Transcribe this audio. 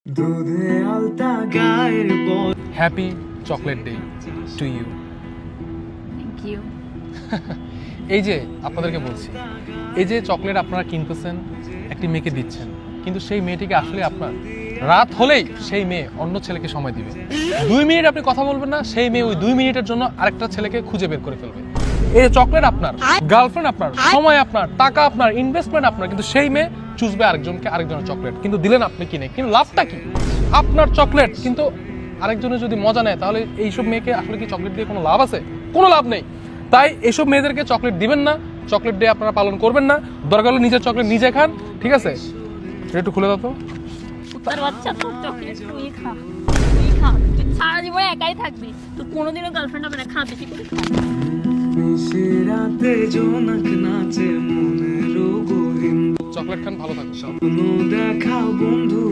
দুধে আলতা গায়ের বল। Happy chocolate day to you. Thank you. এই যে আপনাদেরকে বলছি, এই যে চকলেট আপনারা কিনতেছেন, একটি মেয়েকে দিচ্ছেন, কিন্তু সেই মেয়েটিকে আসলে আপনার রাত হলেই সেই মেয়ে অন্য ছেলেকে সময় দিবে। 2 মিনিট আপনি কথা বলবেন না, সেই মেয়ে ওই 2 মিনিটের জন্য আরেকটা ছেলেকে খুঁজে বের করে ফেলবে। এই যে চকলেট আপনার, গার্লফ্রেন্ড আপনার, সময় আপনার, টাকা আপনার, ইনভেস্টমেন্ট আপনার, কিন্তু সেই মেয়ে চুজবে আরেকজনের চকলেট, কিন্তু দিলেন আপনি কিনে। কিন্তু লাভটা কি? আপনার চকলেট কিন্তু আরেকজনের যদি মজা নেয়, তাহলে এইসব মেয়েকে আসলে কি চকলেট দিয়ে কোনো লাভ আছে? কোনো লাভ নেই। তাই এইসব মেয়েদেরকে চকলেট দিবেন না, চকলেট ডে আপনারা পালন করবেন না। দরকার হলে নিজের চকলেট নিজে খান, ঠিক আছে? এটা একটু খুলে দাও তো। তোর বাচ্চা তোর চকলেট তুই খা, তুই খা, তুই সারা জীবন একাই থাকবি, তুই কোনোদিনও গার্লফ্রেন্ড হবে না, খা বেশি করে খা। রাতে জোনাক নাচে মনের গোবিন্দ, চকলেট খান, ভালো থাকবে। স্বপ্ন দেখা বন্ধু।